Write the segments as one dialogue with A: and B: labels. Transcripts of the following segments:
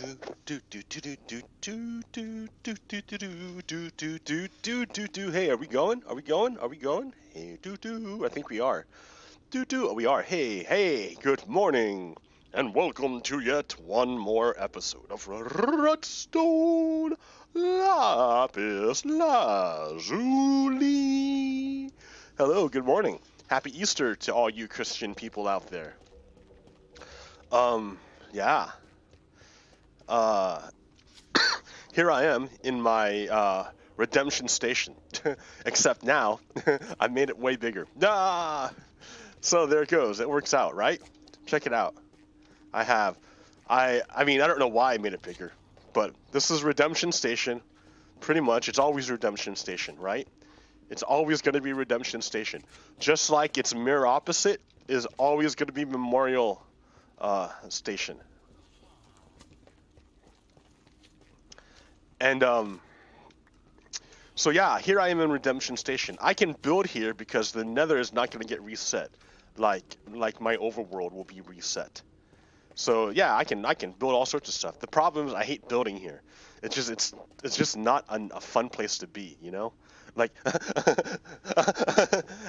A: Hey, are we going? Are we going? Are we going? Hey, I think we are. We are. Hey, good morning. And welcome to yet one more episode of Redstone Lapis Lazuli. Hello, good morning. Happy Easter to all you Christian people out there. Yeah. Uh, Here I am in my redemption station. Except now, I made it way bigger. So there it goes. It works out, right? Check it out. I mean, I don't know why I made it bigger, but this is redemption station. Pretty much, it's always redemption station, right? It's always going to be redemption station. Just like its mirror opposite is always going to be memorial station. And so yeah, here I am in Redemption Station. I can build here because the Nether is not going to get reset, like my overworld will be reset. So yeah, I can build all sorts of stuff. The problem is I hate building here. It's just not a fun place to be, you know? Like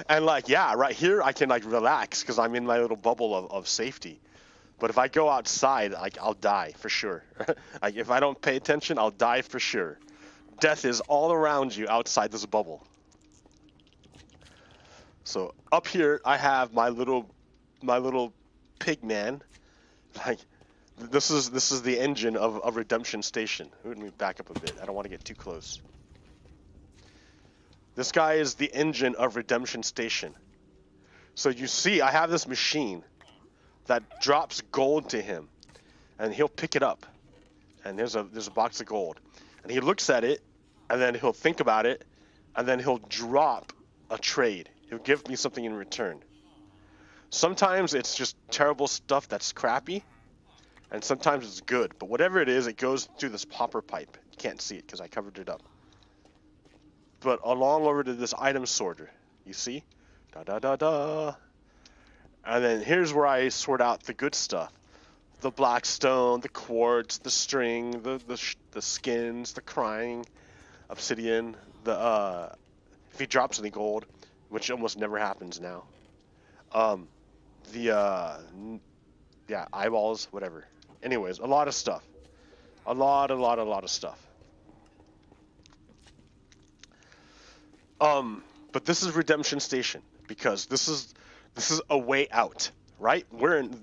A: and like yeah, right here I can like relax because I'm in my little bubble of safety. But if I go outside, like I'll die for sure. Like if I don't pay attention, I'll die for sure. Death is all around you outside this bubble. So up here, I have my little pig man. Like this is the engine of Redemption Station. Let me back up a bit. I don't want to get too close. This guy is the engine of Redemption Station. So you see, I have this machine that drops gold to him, and he'll pick it up. And there's a box of gold, and he looks at it, and then he'll think about it, and then he'll drop a trade. He'll give me something in return. Sometimes it's just terrible stuff that's crappy, and sometimes it's good. But whatever it is, it goes through this popper pipe. You can't see it because I covered it up. But along over to this item sorter, you see? And then here's where I sort out the good stuff. The black stone, the quartz, the string, the skins, the crying, obsidian, if he drops any gold, which almost never happens now. Yeah, eyeballs, whatever. Anyways, a lot of stuff. A lot of stuff. But this is Redemption Station because this is a way out, right?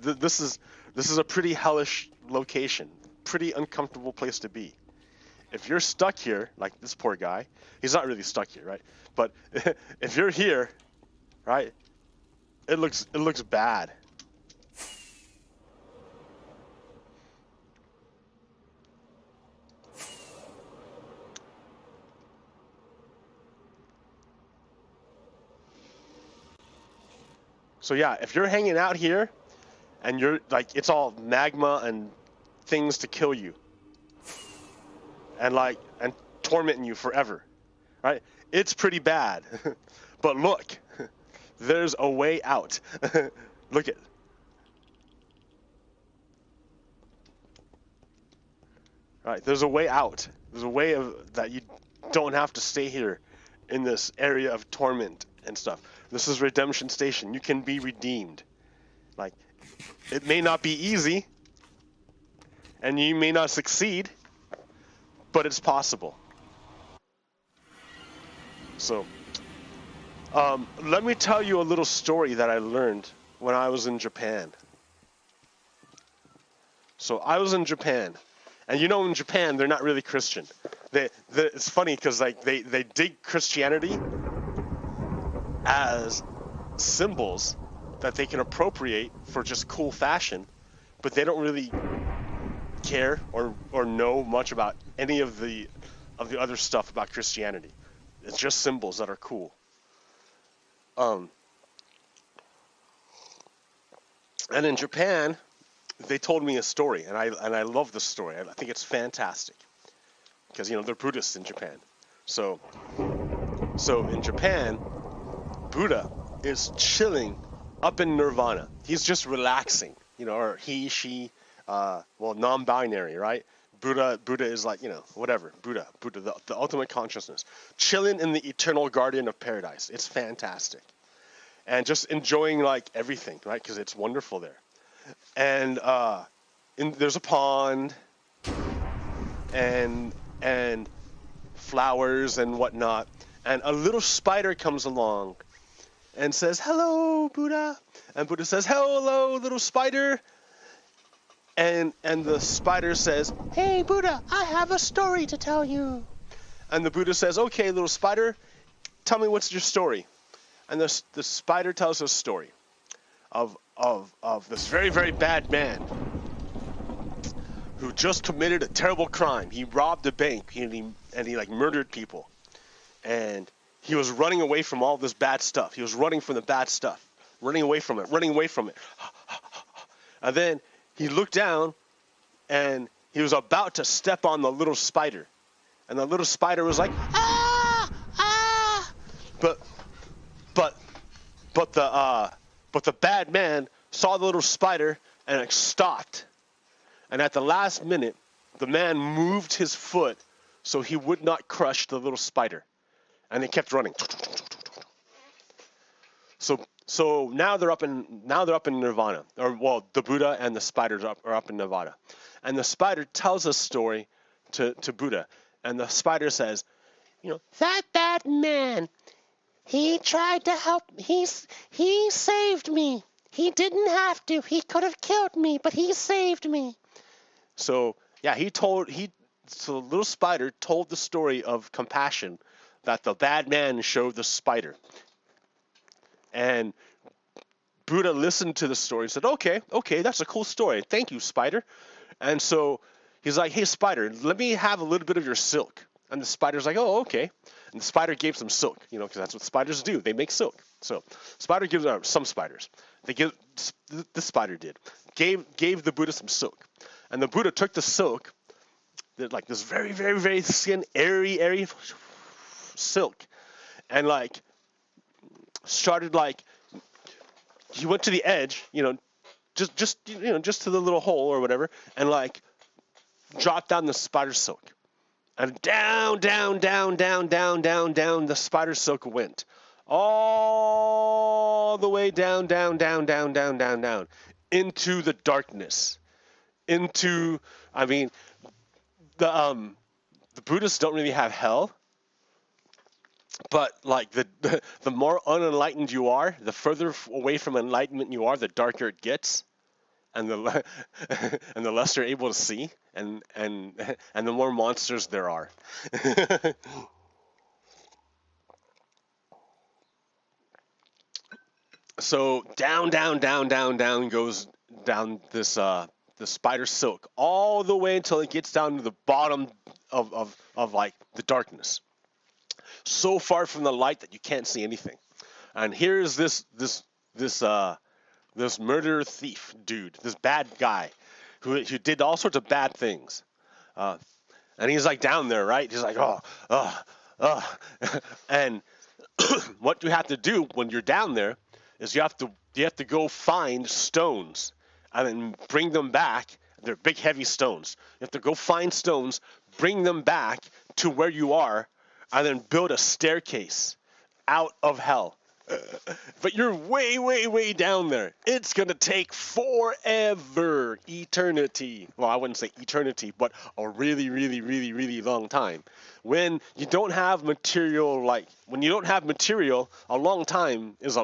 A: This is a pretty hellish location, pretty uncomfortable place to be. If you're stuck here, like this poor guy, he's not really stuck here, right? But if you're here, right, it looks bad. So yeah, if you're hanging out here and you're like, it's all magma and things to kill you and tormenting you forever, right? It's pretty bad. But look, there's a way out. Look at. Right, there's a way out. There's a way that you don't have to stay here in this area of torment and stuff. This is Redemption Station. You can be redeemed. Like, it may not be easy, and you may not succeed, but it's possible. So, let me tell you a little story that I learned when I was in Japan. So I was in Japan, and you know, in Japan they're not really Christian. It's funny because like they dig Christianity as symbols that they can appropriate for just cool fashion, but they don't really care or know much about any of the other stuff about Christianity. It's just symbols that are cool. And in Japan, they told me a story, and I love this story. I think it's fantastic because they're Buddhists in Japan. So in Japan, Buddha is chilling up in nirvana. He's just relaxing, or he, she, non-binary, right? Buddha is like, whatever. Buddha, the ultimate consciousness, chilling in the eternal garden of paradise. It's fantastic, and just enjoying like everything, right? Because it's wonderful there. And there's a pond, and flowers and whatnot. And a little spider comes along, and says, "Hello, Buddha." And Buddha says, "Hello, little spider." And the spider says, "Hey, Buddha, I have a story to tell you." And the Buddha says, "Okay, little spider, tell me what's your story." And the spider tells a story of this very, very bad man who just committed a terrible crime. He robbed a bank and he like murdered people. And he was running away from all this bad stuff. He was running from the bad stuff, running away from it. And then he looked down, and he was about to step on the little spider, and the little spider was like, "Ah, ah!" But the bad man saw the little spider and it stopped. And at the last minute, the man moved his foot so he would not crush the little spider, and they kept running. So now they're up in nirvana, or well, the Buddha and the spiders are up in nirvana, and the spider tells a story to Buddha, and the spider says, "That bad man, he tried to help. He saved me. He didn't have to. He could have killed me, but he saved me." So yeah, so the little spider told the story of compassion that the bad man showed the spider. And Buddha listened to the story and said, okay, that's a cool story. Thank you, spider. And so he's like, "Hey, spider, let me have a little bit of your silk." And the spider's like, "Oh, okay." And the spider gave some silk, because that's what spiders do. They make silk. So spider gives some spiders. The spider gave the Buddha some silk. And the Buddha took the silk, like this very, very, very thin, airy silk, and like started like, he went to the edge, just to the little hole or whatever, and like dropped down the spider silk, and down the spider silk went, all the way down into the darkness, the Buddhists don't really have hell. But like the more unenlightened you are, the further away from enlightenment you are, the darker it gets, and the and the less you're able to see, and the more monsters there are. So down goes down this the spider silk all the way until it gets down to the bottom of like the darkness. So far from the light that you can't see anything. And here's this murderer thief dude, this bad guy who did all sorts of bad things. And he's like down there, right? He's like, and what you have to do when you're down there is you have to go find stones and then bring them back. They're big, heavy stones. You have to go find stones, bring them back to where you are, and then build a staircase out of hell. But you're way, way, way down there. It's going to take forever, eternity. Well, I wouldn't say eternity, but a really, really, really, really long time. When you don't have material, a long time is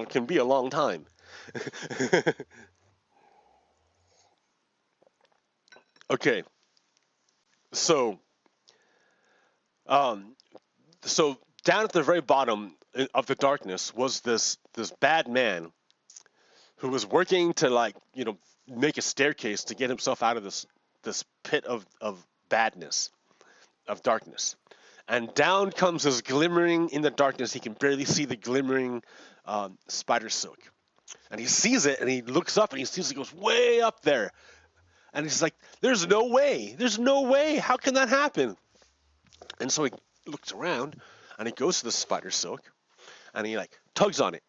A: can be a long time. Okay. So down at the very bottom of the darkness was this bad man who was working to make a staircase to get himself out of this pit of badness, of darkness. And down comes this glimmering in the darkness. He can barely see the glimmering spider silk. And he sees it, and he looks up, and he sees it goes way up there. And he's like, there's no way. How can that happen? And so he looks around, and he goes to the spider silk, and he tugs on it,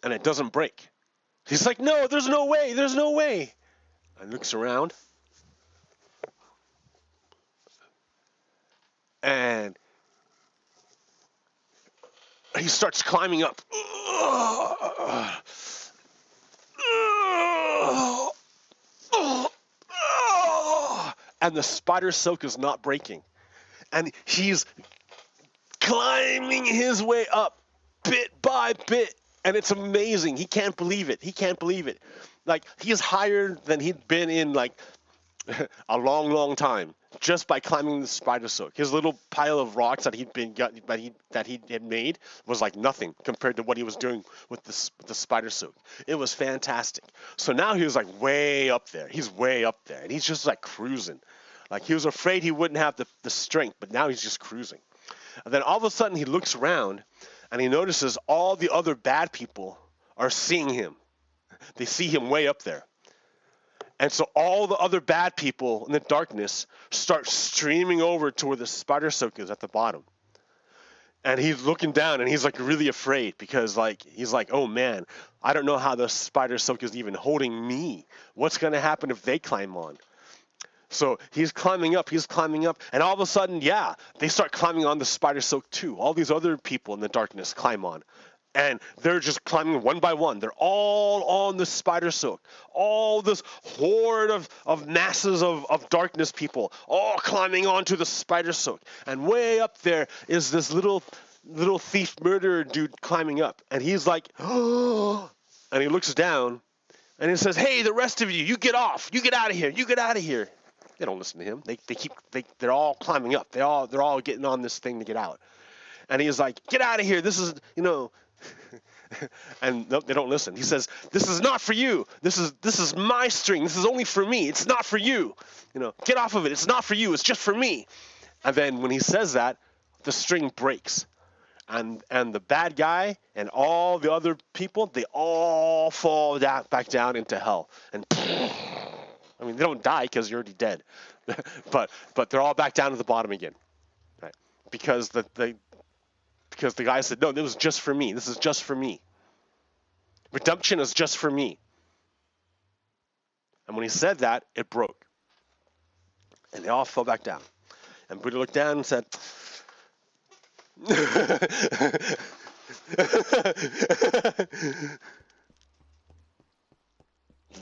A: and it doesn't break. He's like, no, there's no way. And looks around, and he starts climbing up. And the spider silk is not breaking. And he's climbing his way up bit by bit. And it's amazing. He can't believe it. He can't believe it. Like, he's higher than he'd been in, like, a long, long time just by climbing the spider silk. His little pile of rocks that he had made was like nothing compared to what he was doing with the spider silk. It was fantastic. So now he was like way up there. He's way up there, and he's just like cruising. Like, he was afraid he wouldn't have the strength, but now he's just cruising. And then all of a sudden he looks around and he notices all the other bad people are seeing him. They see him way up there. And so all the other bad people in the darkness start streaming over to where the spider silk is at the bottom. And he's looking down and he's like really afraid because he's like, oh man, I don't know how the spider silk is even holding me. What's going to happen if they climb on? So he's climbing up, and all of a sudden, yeah, they start climbing on the spider silk too. All these other people in the darkness climb on. And they're just climbing one by one. They're all on the spider silk. All this horde of masses of darkness people, all climbing onto the spider silk. And way up there is this little thief murderer dude climbing up. And he's like, oh, and he looks down, and he says, hey, the rest of you get off. You get out of here. You get out of here. They don't listen to him. They're all climbing up. They're all getting on this thing to get out. And he's like, get out of here. This is, and no, they don't listen. He says, this is not for you. This is my string. This is only for me. It's not for you. Get off of it. It's not for you. It's just for me. And then when he says that, the string breaks. And the bad guy and all the other people, they all fall back down into hell. And I mean, they don't die because you're already dead. but they're all back down to the bottom again. Right? Because the guy said, no, this was just for me. This is just for me. Redemption is just for me. And when he said that, it broke. And they all fell back down. And Buddha looked down and said,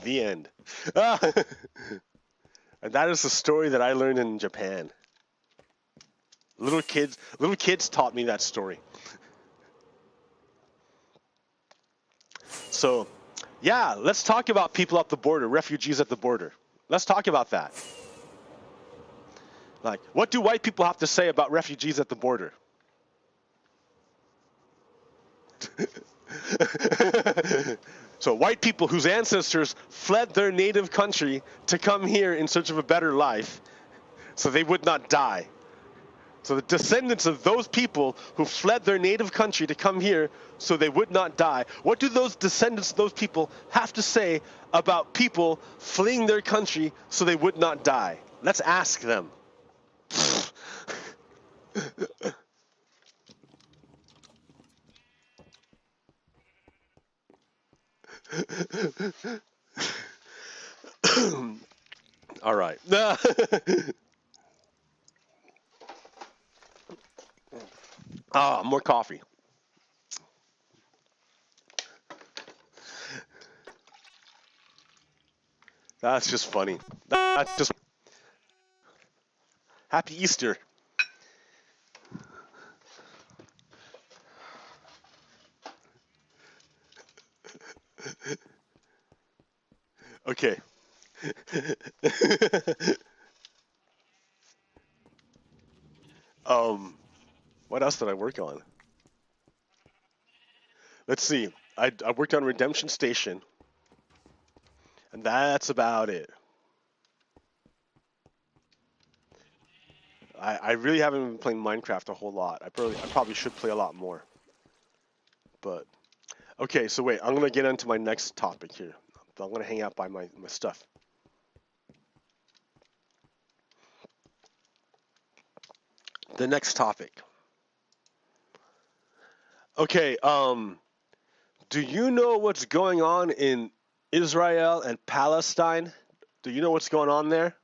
A: the end. And that is the story that I learned in Japan. Little kids taught me that story. So, yeah, let's talk about people at the border, refugees at the border. Let's talk about that. Like, what do white people have to say about refugees at the border? So white people whose ancestors fled their native country to come here in search of a better life so they would not die. So the descendants of those people who fled their native country to come here so they would not die, what do those descendants of those people have to say about people fleeing their country so they would not die? Let's ask them. All right. More coffee. That's just funny. That's just Happy Easter. Okay. What else did I work on? Let's see. I worked on Redemption Station, and that's about it. I really haven't been playing Minecraft a whole lot. I probably should play a lot more. But okay, so wait, I'm gonna get into my next topic here. I'm gonna hang out by my stuff. The next topic. Okay, do you know what's going on in Israel and Palestine? Do you know what's going on there?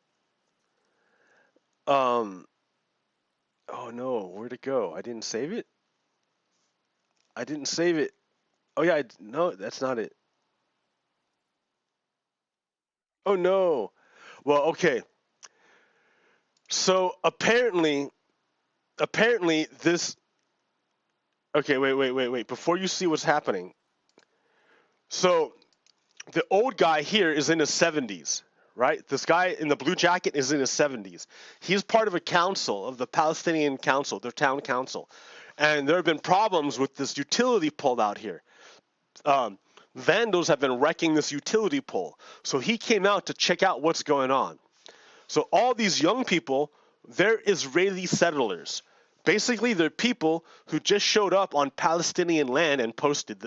A: Oh no, where'd it go? I didn't save it? I didn't save it. Oh yeah, no, that's not it. Oh no. Well, okay. So apparently this. Okay, wait. Before you see what's happening, so the old guy here is in his 70s, right? This guy in the blue jacket is in his 70s. He's part of a council of the Palestinian council, their town council, and there have been problems with this utility pole out here. Um, Vandals have been wrecking this utility pole, so he came out to check out what's going on. So all these young people, they're Israeli settlers. Basically, they're people who just showed up on Palestinian land and posted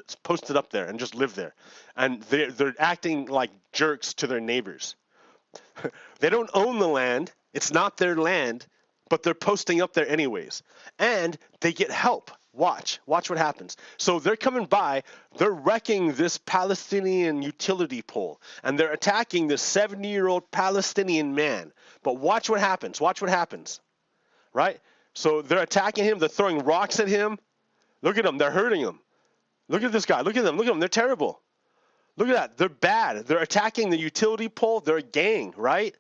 A: up there and just lived there, and they're acting like jerks to their neighbors. They don't own the land; it's not their land, but they're posting up there anyways, and they get help. Watch what happens. So they're coming by, they're wrecking this Palestinian utility pole, and they're attacking this 70-year-old Palestinian man. But watch what happens. Watch what happens. Right? So they're attacking him, they're throwing rocks at him. Look at them, they're hurting him. Look at this guy. Look at them, they're terrible. Look at that. They're bad. They're attacking the utility pole. They're a gang, right?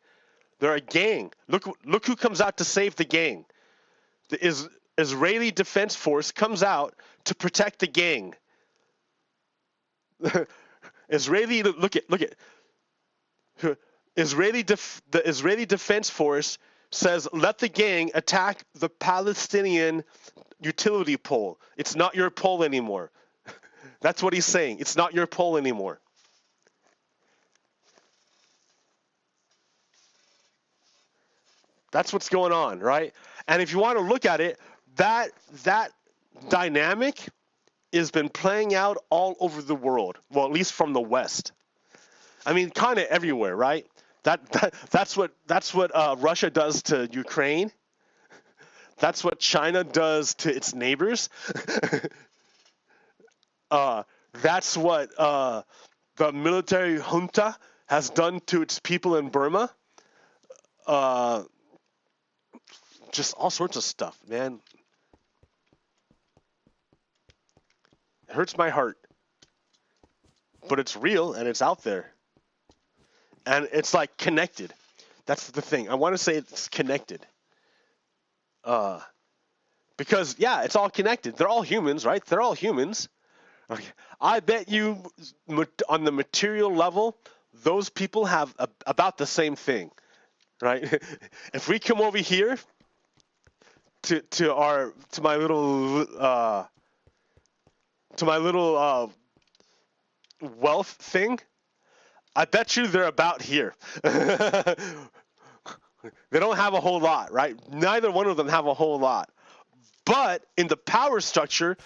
A: They're a gang. Look who comes out to save the gang. The Israeli Defense Force comes out to protect the gang. The Israeli Defense Force says, let the gang attack the Palestinian utility pole. It's not your pole anymore. That's what he's saying. It's not your pole anymore. That's what's going on, right? And if you want to look at it, that dynamic has been playing out all over the world. Well, at least from the West. I mean, kind of everywhere, right? That's what Russia does to Ukraine. That's what China does to its neighbors. That's what the military junta has done to its people in Burma. Just all sorts of stuff, man. It hurts my heart. But it's real and it's out there. And it's like connected. That's the thing. I want to say it's connected. Because, yeah, it's all connected. They're all humans, right? They're all humans. Okay. I bet you on the material level, those people have about the same thing, right? If we come over here to my little wealth thing, I bet you they're about here. They don't have a whole lot, right? Neither one of them have a whole lot. But in the power structure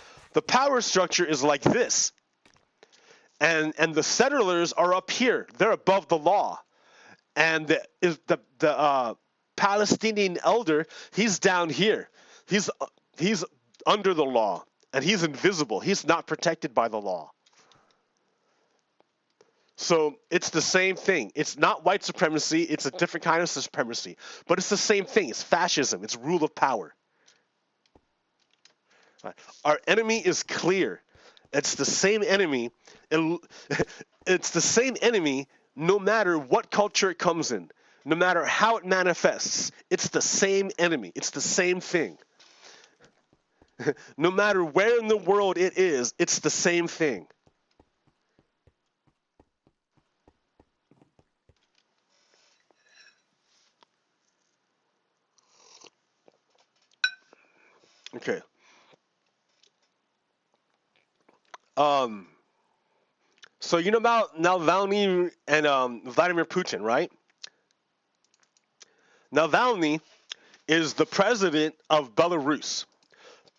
A: is like this. And the settlers are up here. They're above the law. And the Palestinian elder, he's down here. He's under the law. And he's invisible. He's not protected by the law. So it's the same thing. It's not white supremacy. It's a different kind of supremacy. But it's the same thing. It's fascism. It's rule of power. Our enemy is clear. It's the same enemy. It's the same enemy no matter what culture it comes in, no matter how it manifests. It's the same enemy. It's the same thing. No matter where in the world it is, it's the same thing. Okay. So you know about Navalny and Vladimir Putin, right? Navalny is the president of Belarus,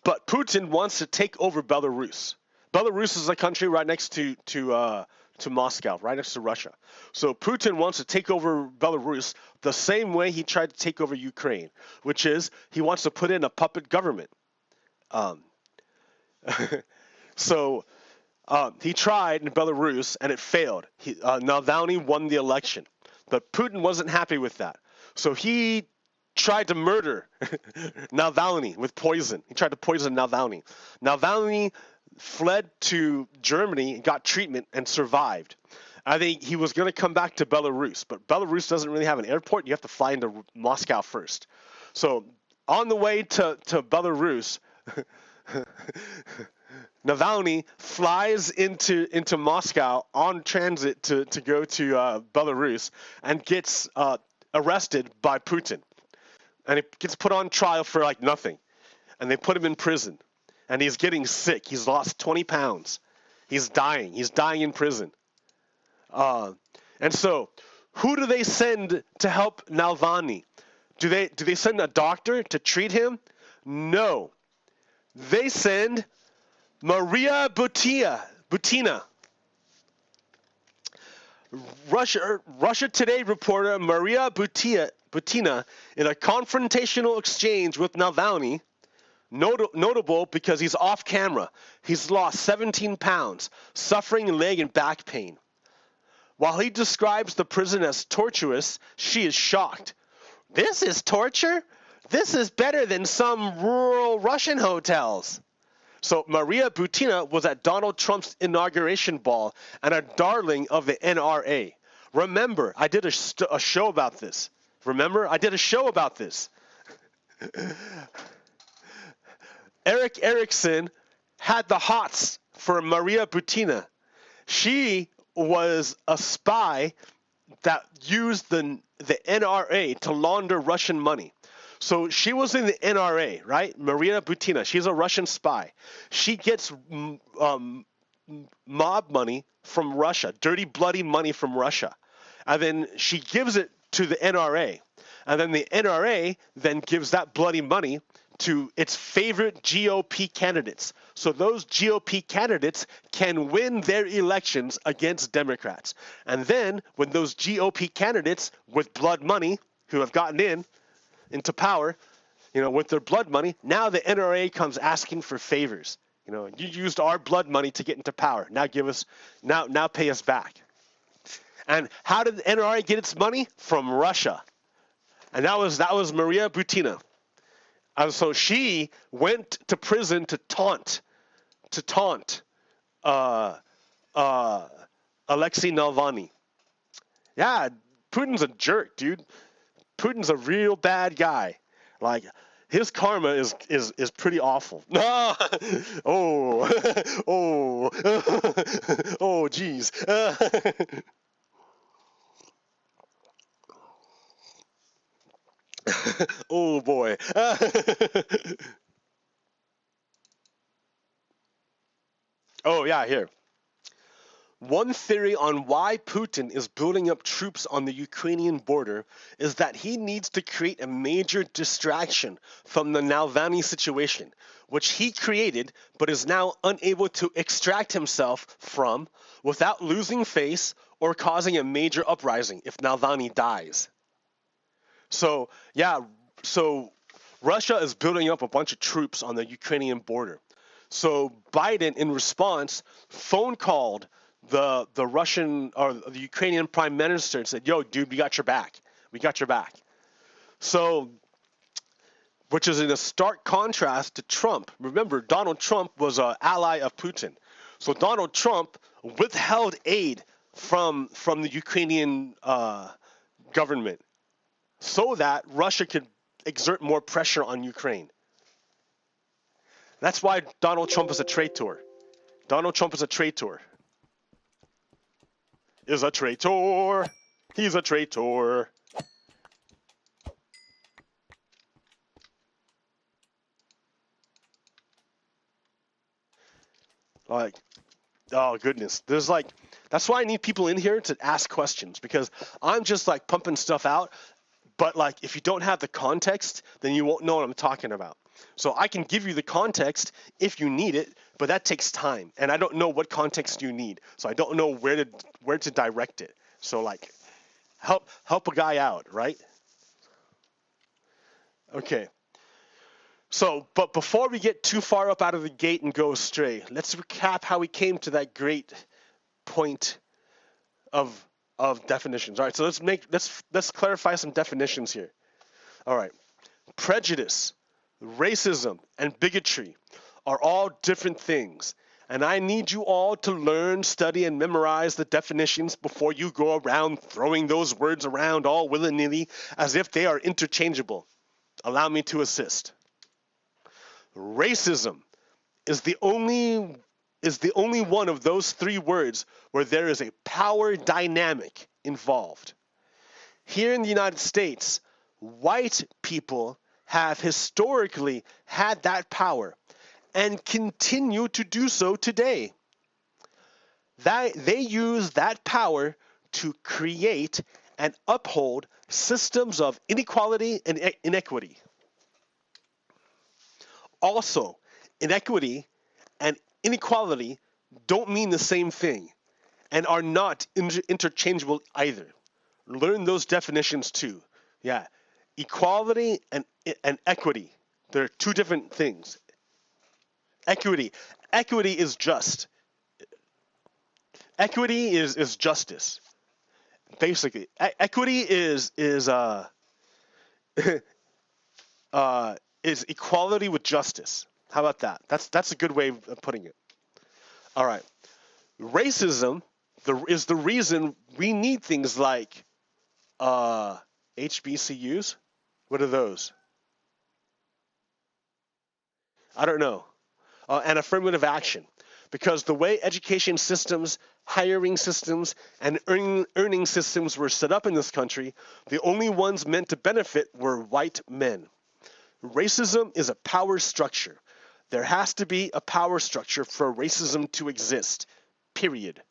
A: but Putin wants to take over Belarus. Belarus is a country right next to Moscow, right next to Russia. So Putin wants to take over Belarus the same way he tried to take over Ukraine, which is he wants to put in a puppet government. So he tried in Belarus and it failed. Navalny won the election, but Putin wasn't happy with that. So he tried to murder Navalny with poison. He tried to poison Navalny. Navalny fled to Germany and got treatment and survived. I think he was going to come back to Belarus, but Belarus doesn't really have an airport. You have to fly into Moscow first. So on the way to Belarus, Navalny flies into Moscow on transit to go to Belarus and gets arrested by Putin. And he gets put on trial for like nothing. And they put him in prison. And he's getting sick. He's lost 20 pounds. He's dying. He's dying in prison. And so, who do they send to help Navalny? Do they send a doctor to treat him? No. They send Maria Butina. Russia Today reporter Maria Butina in a confrontational exchange with Navalny, notable because he's off camera. He's lost 17 pounds, suffering leg and back pain. While he describes the prison as torturous, she is shocked. This is torture? This is better than some rural Russian hotels. So Maria Butina was at Donald Trump's inauguration ball and a darling of the NRA. Remember, I did a show about this. Eric Erickson had the hots for Maria Butina. She was a spy that used the NRA to launder Russian money. So she was in the NRA, right? Maria Butina. She's a Russian spy. She gets mob money from Russia, dirty, bloody money from Russia. And then she gives it to the NRA. And then the NRA then gives that bloody money to its favorite GOP candidates. So those GOP candidates can win their elections against Democrats. And then when those GOP candidates with blood money who have gotten into power, with their blood money, now the NRA comes asking for favors. You used our blood money to get into power. Now now pay us back. And how did the NRA get its money? From Russia. And that was Maria Butina. And so she went to prison to taunt Alexei Navalny. Yeah, Putin's a jerk, dude. Putin's a real bad guy. Like, his karma is pretty awful. Oh, geez. Oh boy. Oh yeah, here. One theory on why Putin is building up troops on the Ukrainian border is that he needs to create a major distraction from the Navalny situation, which he created but is now unable to extract himself from without losing face or causing a major uprising if Navalny dies. So, yeah, Russia is building up a bunch of troops on the Ukrainian border. So Biden, in response, phone called the Russian or the Ukrainian prime minister and said, "Yo, dude, we got your back. We got your back." So, which is in a stark contrast to Trump. Remember, Donald Trump was an ally of Putin. So Donald Trump withheld aid from the Ukrainian government so that Russia could exert more pressure on Ukraine. That's why Donald Trump is a traitor. Donald Trump is a traitor. Is a traitor. He's a traitor. Like, oh goodness. That's why I need people in here to ask questions, because I'm just like pumping stuff out. But like, if you don't have the context, then you won't know what I'm talking about. So I can give you the context if you need it, but that takes time, and I don't know what context you need, so I don't know where to direct it. So like, help a guy out, right? Okay. So, but before we get too far up out of the gate and go astray, let's recap how we came to that great point of definitions. All right. So let's clarify some definitions here. All right. Prejudice, racism, and bigotry are all different things. And I need you all to learn, study, and memorize the definitions before you go around throwing those words around all willy-nilly as if they are interchangeable. Allow me to assist. Racism is the only one of those three words where there is a power dynamic involved. Here in the United States, white people have historically had that power and continue to do so today. They use that power to create and uphold systems of inequality and inequity. Also, inequity and inequality don't mean the same thing and are not interchangeable either. Learn those definitions too. Yeah, equality and equity, they're two different things. Equity is just. Equity is justice. Basically, equity is is equality with justice. How about that? That's a good way of putting it. All right. Racism is the reason we need things like HBCUs. What are those? I don't know. And affirmative action. Because the way education systems, hiring systems, and earning systems were set up in this country, the only ones meant to benefit were white men. Racism is a power structure. There has to be a power structure for racism to exist, period.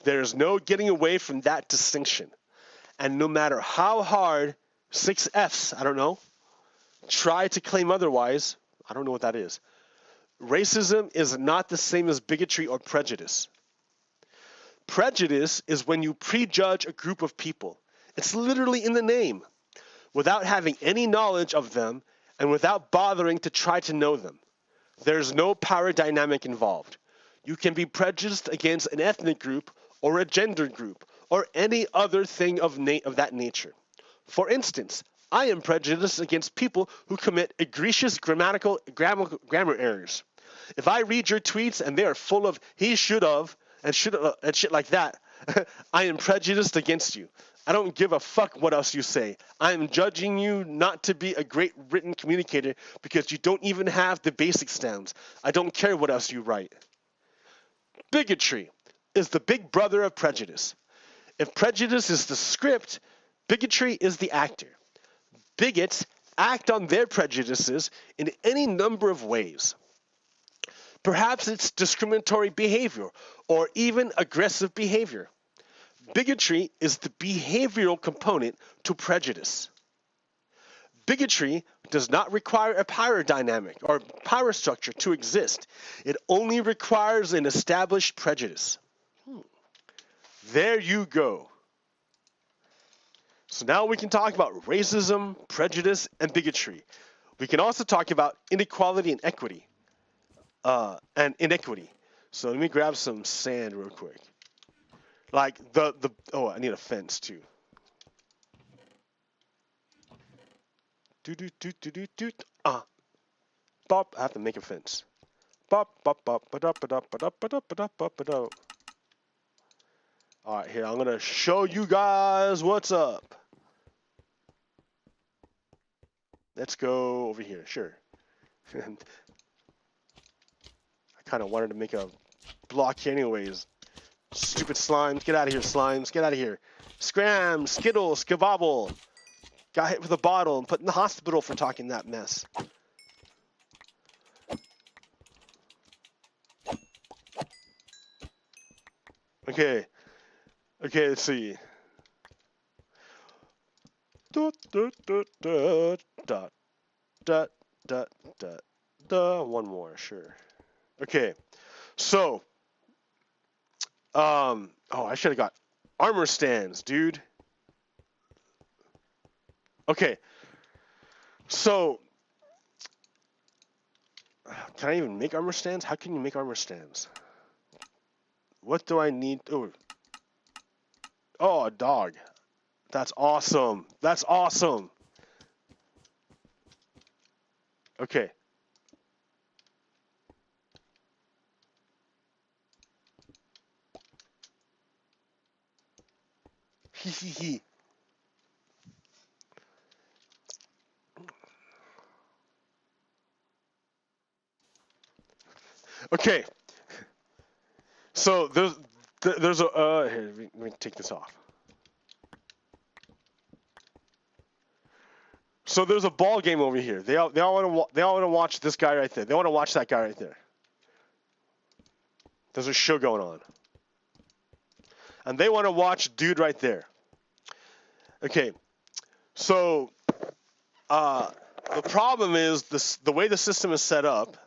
A: There is no getting away from that distinction. And no matter how hard 6Fs, I don't know, try to claim otherwise, I don't know what that is, racism is not the same as bigotry or prejudice. Prejudice is when you prejudge a group of people. It's literally in the name, without having any knowledge of them and without bothering to try to know them. There's no power dynamic involved. You can be prejudiced against an ethnic group or a gender group or any other thing of that nature. For instance, I am prejudiced against people who commit egregious grammar errors. If I read your tweets and they are full of he should have and shit like that, I am prejudiced against you. I don't give a fuck what else you say. I am judging you not to be a great written communicator because you don't even have the basic stems. I don't care what else you write. Bigotry is the big brother of prejudice. If prejudice is the script, bigotry is the actor. Bigots act on their prejudices in any number of ways. Perhaps it's discriminatory behavior or even aggressive behavior. Bigotry is the behavioral component to prejudice. Bigotry does not require a power dynamic or power structure to exist. It only requires an established prejudice. There you go. So now we can talk about racism, prejudice, and bigotry. We can also talk about inequality and equity. And inequity. So let me grab some sand real quick. Like oh, I need a fence too. Bop, I have to make a fence. Bop, bop, bop, ba-da, ba-da, ba-da, ba-da, ba-da, ba-da. All right, here, I'm gonna show you guys what's up. Let's go over here, sure. I kind of wanted to make a block here anyways. Stupid slimes, get out of here, slimes, get out of here. Scram, skittle, skibobble. Got hit with a bottle and put in the hospital for talking that mess. Okay, let's see. One more, sure. Okay, so, oh, I should have got armor stands, dude. Okay, so, can I even make armor stands? How can you make armor stands? What do I need? Oh, a dog. That's awesome. That's awesome. Okay. Hee hee hee. Okay. So there's a here, let me take this off. So there's a ball game over here. They all want to watch this guy right there. They want to watch that guy right there. There's a show going on. And they want to watch dude right there. Okay. So the problem is the way the system is set up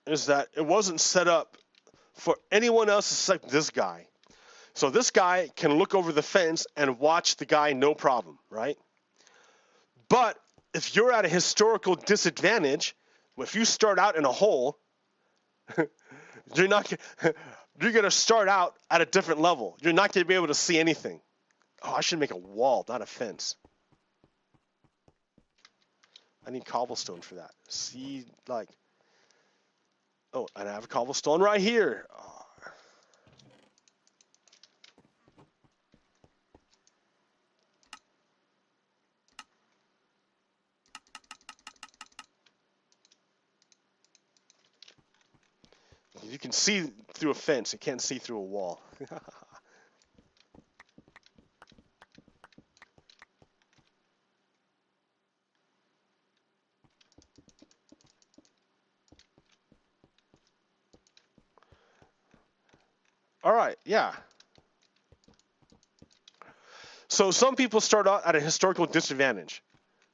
A: is that it wasn't set up for anyone else except this guy. So this guy can look over the fence and watch the guy no problem, right? But if you're at a historical disadvantage, if you start out in a hole, you're going to start out at a different level. You're not going to be able to see anything. Oh, I should make a wall, not a fence. I need cobblestone for that. See, like... Oh, and I have a cobblestone right here. Oh. You can see through a fence. You can't see through a wall. All right, yeah. So some people start out at a historical disadvantage.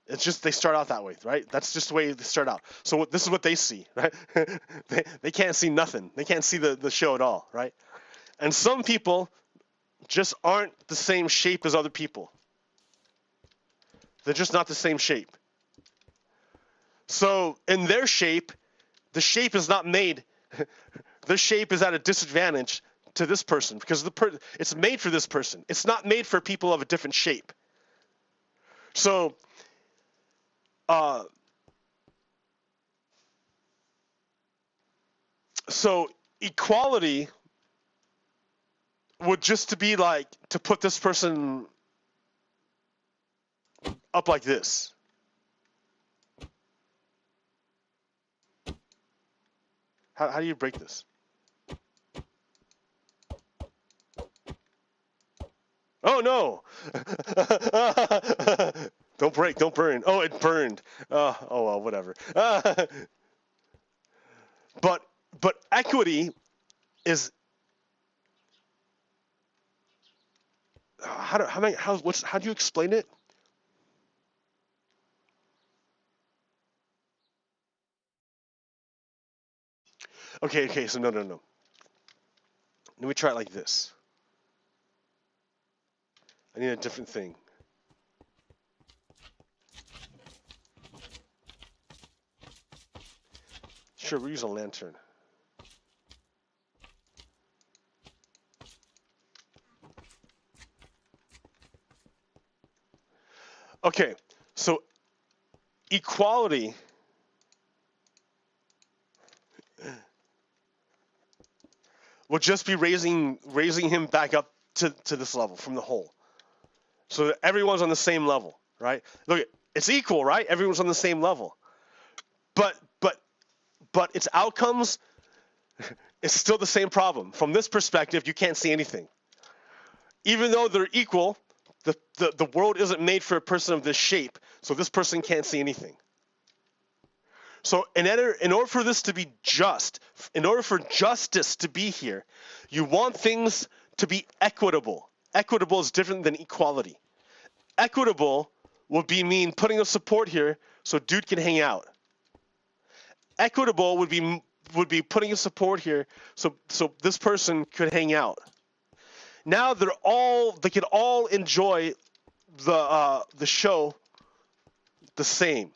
A: It's just they start out that way, right? That's just the way they start out. So this is what they see, right? they can't see nothing. They can't see the show at all, right? And some people just aren't the same shape as other people. They're just not the same shape. So in their shape, the shape is not made. Their shape is at a disadvantage to this person because it's made for this person. It's not made for people of a different shape. So equality would just to be like to put this person up like this. How do you break this? Oh no! Don't break, don't burn. Oh, it burned. Oh well, whatever. But equity is how do you explain it? Okay, so no. Let me try it like this. I need a different thing. Sure, we'll use a lantern. Okay, so equality will just be raising him back up to this level from the hole. So that everyone's on the same level, right? Look, it's equal, right? Everyone's on the same level. But its outcomes, it's still the same problem. From this perspective, you can't see anything. Even though they're equal, the world isn't made for a person of this shape, so this person can't see anything. So in order for this to be just, in order for justice to be here, you want things to be equitable. Equitable is different than equality. Equitable would mean putting a support here so dude can hang out. Equitable would be putting a support here so this person could hang out. Now they can all enjoy the show the same.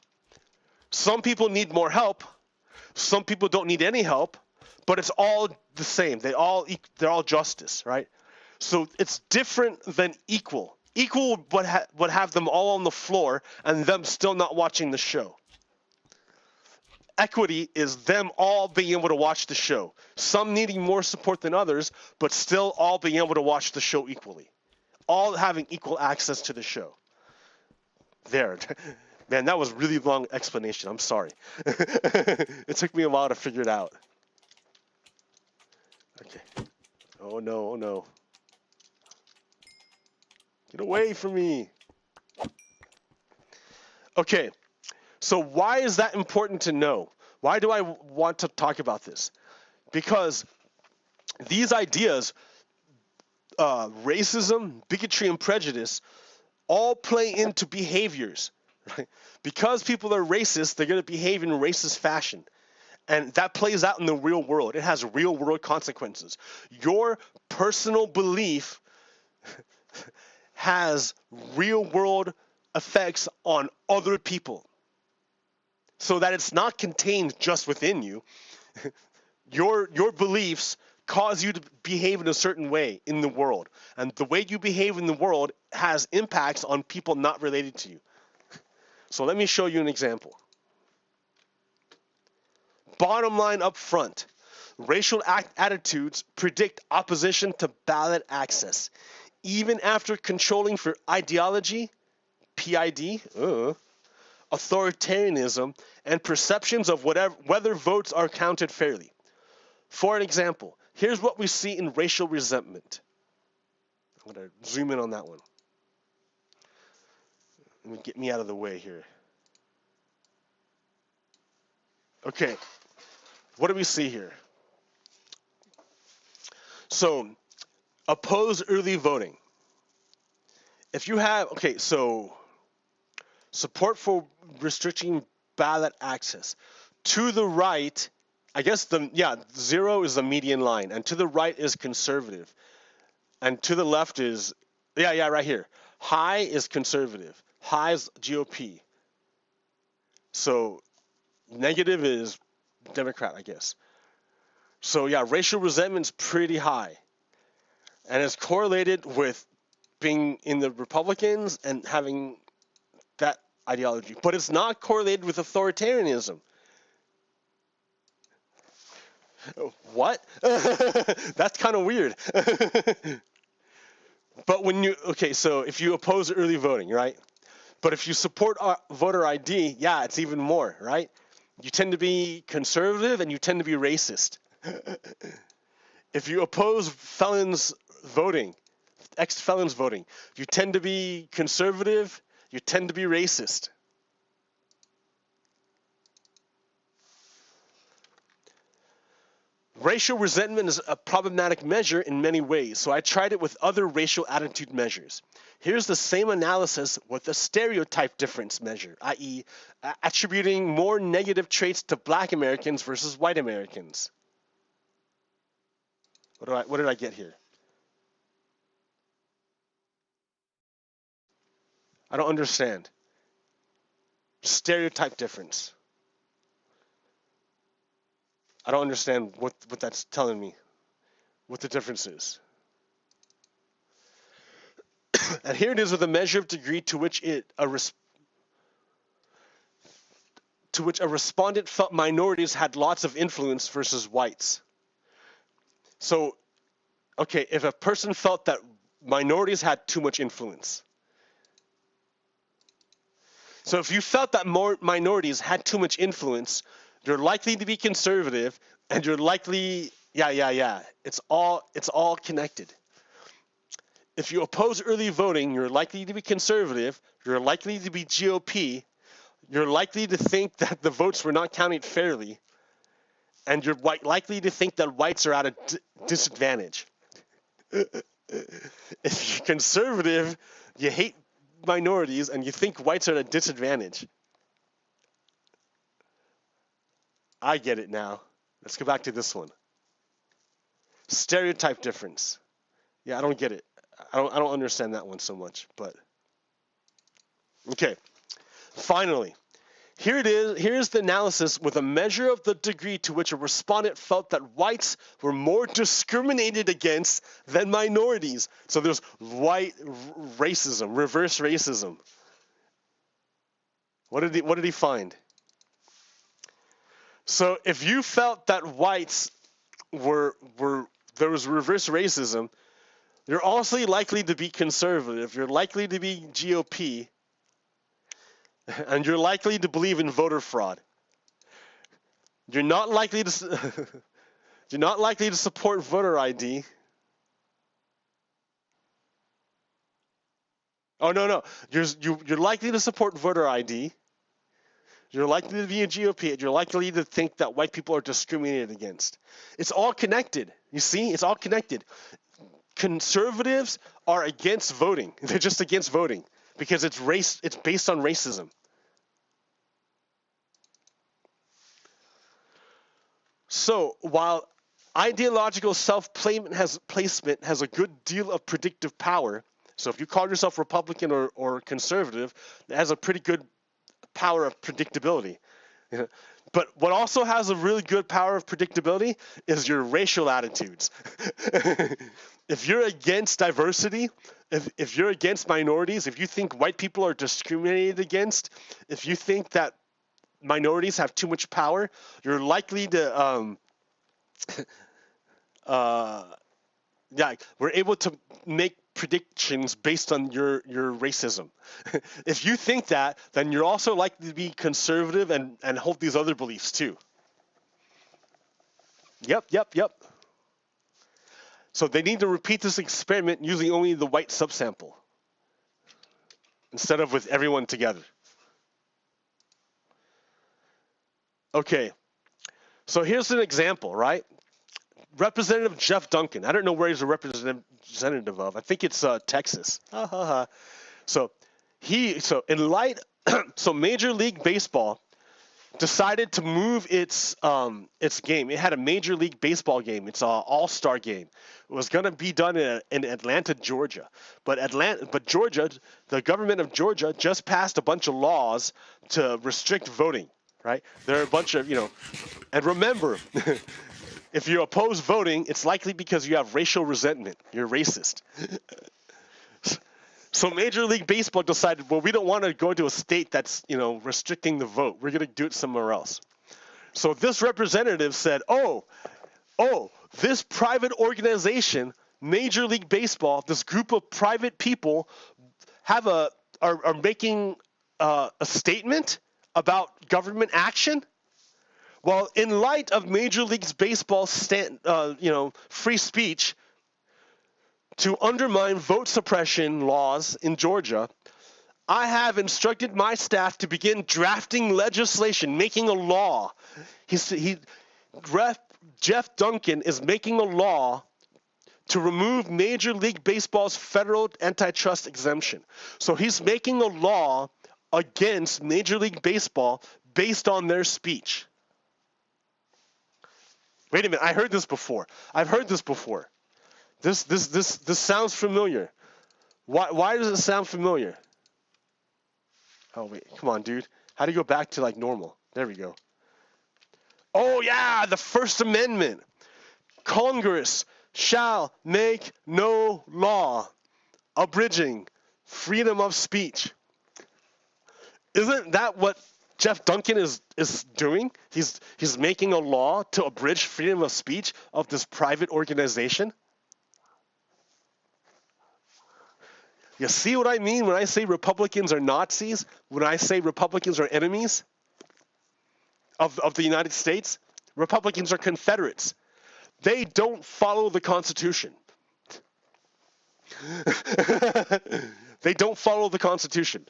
A: Some people need more help. Some people don't need any help, but it's all the same. They're all justice, right? So it's different than equal. Equal would have them all on the floor and them still not watching the show. Equity is them all being able to watch the show. Some needing more support than others, but still all being able to watch the show equally. All having equal access to the show. There. Man, that was a really long explanation. I'm sorry. It took me a while to figure it out. Okay. Oh no, oh no. Get away from me. Okay. So why is that important to know? Why do I want to talk about this? Because these ideas, racism, bigotry, and prejudice, all play into behaviors. Right? Because people are racist, they're going to behave in racist fashion. And that plays out in the real world. It has real world consequences. Your personal belief has real world effects on other people. So that it's not contained just within you. Your beliefs cause you to behave in a certain way in the world. And the way you behave in the world has impacts on people not related to you. So let me show you an example. Bottom line up front. Racial attitudes predict opposition to ballot access. Even after controlling for ideology, PID, authoritarianism, and perceptions of whether votes are counted fairly. For an example, here's what we see in racial resentment. I'm going to zoom in on that one. Let me get me out of the way here. Okay, what do we see here? So, oppose early voting. If you have, okay, so support for restricting ballot access. To the right, I guess zero is the median line, and to the right is conservative. And to the left is, right here. High is conservative. High is GOP. So negative is Democrat, I guess. So yeah, racial resentment's pretty high. And it's correlated with being in the Republicans and having that ideology. But it's not correlated with authoritarianism. What? That's kind of weird. But so if you oppose early voting, right? But if you support voter ID, yeah, it's even more, right? You tend to be conservative and you tend to be racist. If you oppose felons voting, ex-felons voting, you tend to be conservative, you tend to be racist. Racial resentment is a problematic measure in many ways, so I tried it with other racial attitude measures. Here's the same analysis with a stereotype difference measure, i.e., attributing more negative traits to Black Americans versus white Americans. What did I get here? I don't understand. Stereotype difference. I don't understand what that's telling me, what the difference is. And here it is with a measure of degree to which a respondent felt minorities had lots of influence versus whites. So, okay, if a person felt that minorities had too much influence. So if you felt that more minorities had too much influence, you're likely to be conservative, and you're likely, it's all connected. If you oppose early voting, you're likely to be conservative, you're likely to be GOP, you're likely to think that the votes were not counted fairly, and you're likely to think that whites are at a disadvantage. If you're conservative, you hate minorities, and you think whites are at a disadvantage. I get it now. Let's go back to this one. Stereotype difference. Yeah, I don't get it. I don't understand that one so much, but okay. Finally, Here it is. Here's the analysis with a measure of the degree to which a respondent felt that whites were more discriminated against than minorities. So there's white racism, reverse racism. What did he find? So if you felt that whites were there was reverse racism, you're also likely to be conservative. You're likely to be GOP. And you're likely to believe in voter fraud. You're not likely to you're not likely to support voter ID. Oh no. You're likely to support voter ID. You're likely to be a GOP. You're likely to think that white people are discriminated against. It's all connected. You see, it's all connected. Conservatives are against voting. They're just against voting because it's based on racism. So while ideological self-placement has a good deal of predictive power, so if you call yourself Republican or conservative, it has a pretty good power of predictability. But what also has a really good power of predictability is your racial attitudes. If you're against diversity, if you're against minorities, if you think white people are discriminated against, if you think that minorities have too much power, you're likely to we're able to make predictions based on your racism. If you think that, then you're also likely to be conservative and hold these other beliefs too. Yep. So they need to repeat this experiment using only the white subsample instead of with everyone together. Okay, so here's an example, right? Representative Jeff Duncan. I don't know where he's a representative of. I think it's Texas. So Major League Baseball decided to move its game. It had a Major League Baseball game. It's an all-star game. It was going to be done in Atlanta, Georgia. But Georgia, the government of Georgia just passed a bunch of laws to restrict voting. Right? There are a bunch of, and remember, if you oppose voting, it's likely because you have racial resentment. You're racist. So Major League Baseball decided, well, we don't want to go to a state that's, restricting the vote. We're going to do it somewhere else. So this representative said, this private organization, Major League Baseball, this group of private people are making a statement about government action. Well, in light of Major League Baseball's free speech to undermine vote suppression laws in Georgia, I have instructed my staff to begin drafting legislation, making a law. Jeff Duncan is making a law to remove Major League Baseball's federal antitrust exemption. So he's making a law against Major League Baseball based on their speech. Wait a minute, I heard this before. I've heard this before. This sounds familiar. Why does it sound familiar? Oh wait, come on, dude. How do you go back to like normal? There we go. Oh yeah, the First Amendment. Congress shall make no law abridging freedom of speech. Isn't that what Jeff Duncan is doing? He's making a law to abridge freedom of speech of this private organization. You see what I mean when I say Republicans are Nazis? When I say Republicans are enemies of the United States? Republicans are Confederates. They don't follow the Constitution. They don't follow the Constitution.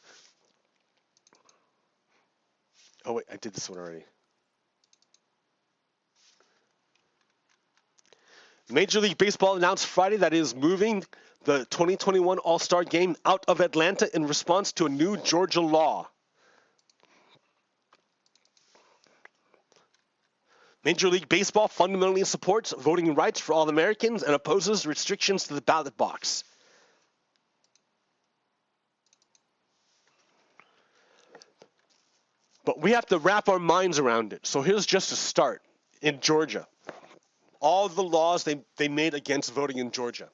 A: Oh, wait, I did this one already. Major League Baseball announced Friday that it is moving the 2021 All-Star Game out of Atlanta in response to a new Georgia law. Major League Baseball fundamentally supports voting rights for all Americans and opposes restrictions to the ballot box. But we have to wrap our minds around it. So here's just a start in Georgia. All the laws they made against voting in Georgia.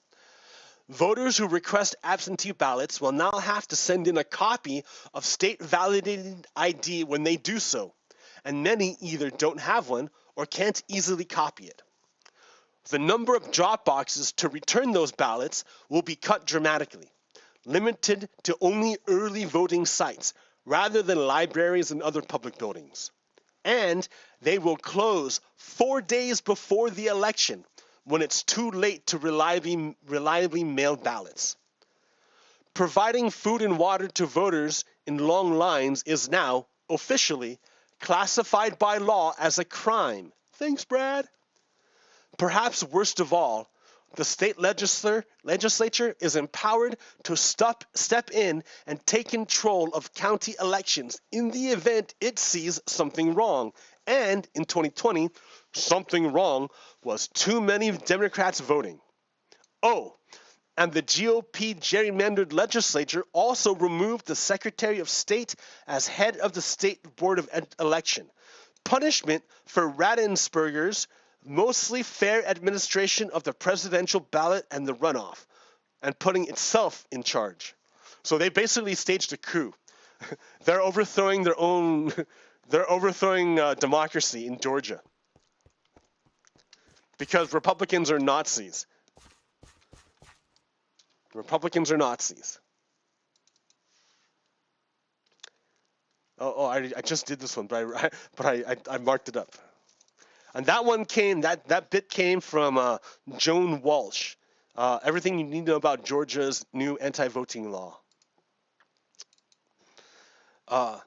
A: Voters who request absentee ballots will now have to send in a copy of state-validated ID when they do so, and many either don't have one or can't easily copy it. The number of drop boxes to return those ballots will be cut dramatically, limited to only early voting sites rather than libraries and other public buildings. And they will close 4 days before the election when it's too late to reliably mail ballots. Providing food and water to voters in long lines is now, officially, classified by law as a crime. Thanks, Brad. Perhaps worst of all, the state legislature is empowered to step in and take control of county elections in the event it sees something wrong. And in 2020, something wrong was too many Democrats voting. Oh, and the GOP gerrymandered legislature also removed the Secretary of State as head of the State Board of Election. Punishment for Rattensperger's mostly fair administration of the presidential ballot and the runoff, and putting itself in charge. So they basically staged a coup. They're overthrowing their own. They're overthrowing democracy in Georgia because Republicans are Nazis. Republicans are Nazis. I just did this one, but I marked it up. And that one came, that bit came from Joan Walsh. Everything you need to know about Georgia's new anti-voting law. The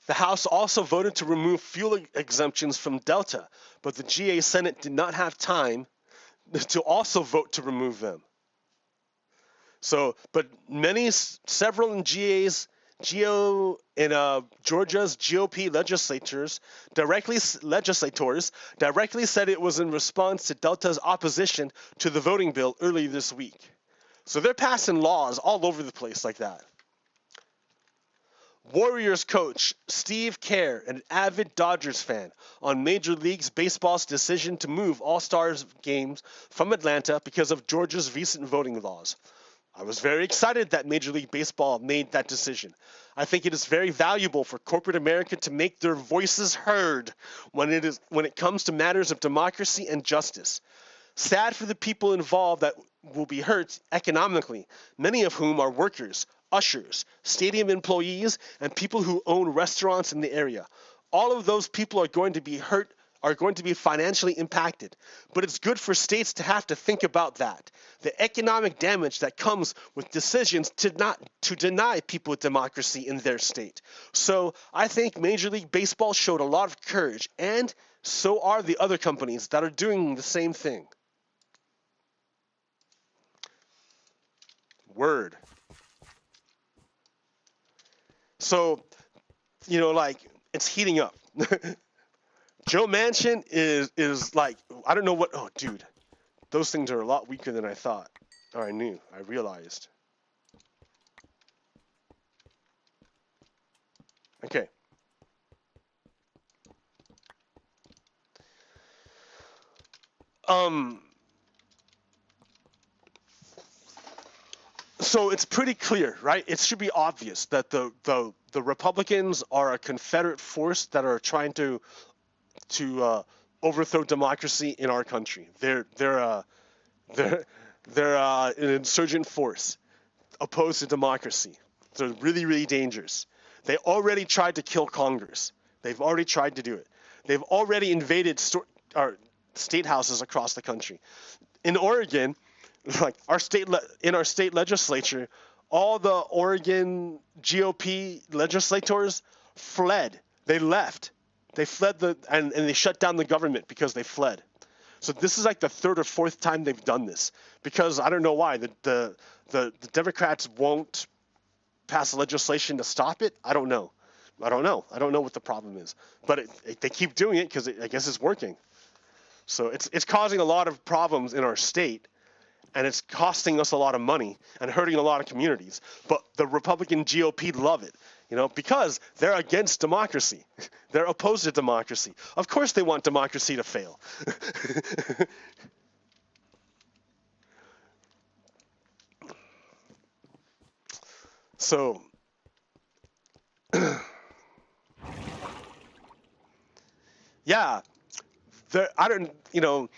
A: House also voted to remove fuel exemptions from Delta, but the GA Senate did not have time to also vote to remove them. So, but several in Georgia's GOP legislators directly said it was in response to Delta's opposition to the voting bill early this week. So they're passing laws all over the place like that. Warriors coach Steve Kerr, an avid Dodgers fan, on Major League Baseball's decision to move All-Stars games from Atlanta because of Georgia's recent voting laws. I was very excited that Major League Baseball made that decision. I think it is very valuable for corporate America to make their voices heard when it comes to matters of democracy and justice. Sad for the people involved that will be hurt economically, many of whom are workers, ushers, stadium employees, and people who own restaurants in the area. All of those people are going to be hurt, are going to be financially impacted. But it's good for states to have to think about that. The economic damage that comes with decisions to deny people democracy in their state. So I think Major League Baseball showed a lot of courage, and so are the other companies that are doing the same thing. Word. So, it's heating up. Joe Manchin is like, I don't know what, oh, dude. Those things are a lot weaker than I thought. Or I realized. Okay. So it's pretty clear, right? It should be obvious that the Republicans are a Confederate force that are trying to overthrow democracy in our country. They're an insurgent force opposed to democracy. They're really, really dangerous. They already tried to kill Congress. They've already tried to do it. They've already invaded state houses across the country. In Oregon, like our state legislature, all the Oregon GOP legislators fled. They left. They fled and they shut down the government because they fled. So this is like the third or fourth time they've done this, because I don't know why the Democrats won't pass legislation to stop it. I don't know what the problem is, but they keep doing it because I guess it's working. So it's causing a lot of problems in our state, and it's costing us a lot of money and hurting a lot of communities. But the Republican GOP love it. You know, because they're against democracy. They're opposed to democracy. Of course they want democracy to fail. So, yeah, I don't, you know,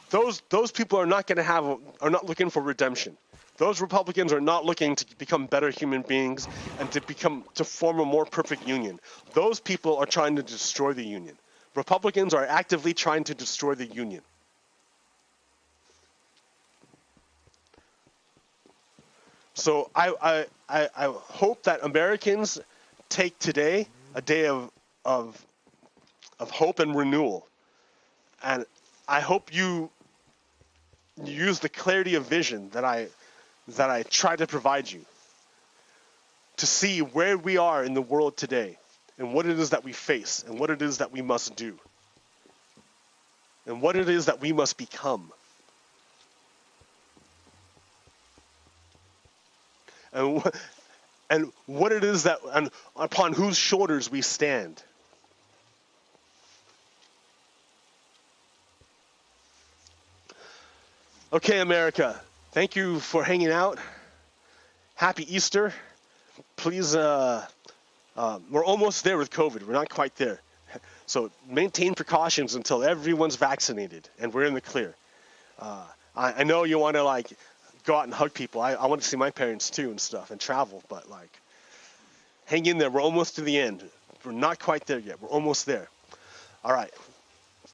A: those people are not going to are not looking for redemption. Those Republicans are not looking to become better human beings and to form a more perfect union. Those people are trying to destroy the union. Republicans are actively trying to destroy the union. So I hope that Americans take today a day of hope and renewal, and I hope you use the clarity of vision that I try to provide you to see where we are in the world today and what it is that we face and what it is that we must do and what it is that we must become. And what it is that, and upon whose shoulders we stand. Okay, America, thank you for hanging out. Happy Easter. Please, we're almost there with COVID. We're not quite there. So maintain precautions until everyone's vaccinated and we're in the clear. I know you want to like go out and hug people. I want to see my parents too and stuff and travel, but like hang in there. We're almost to the end. We're not quite there yet. We're almost there. All right.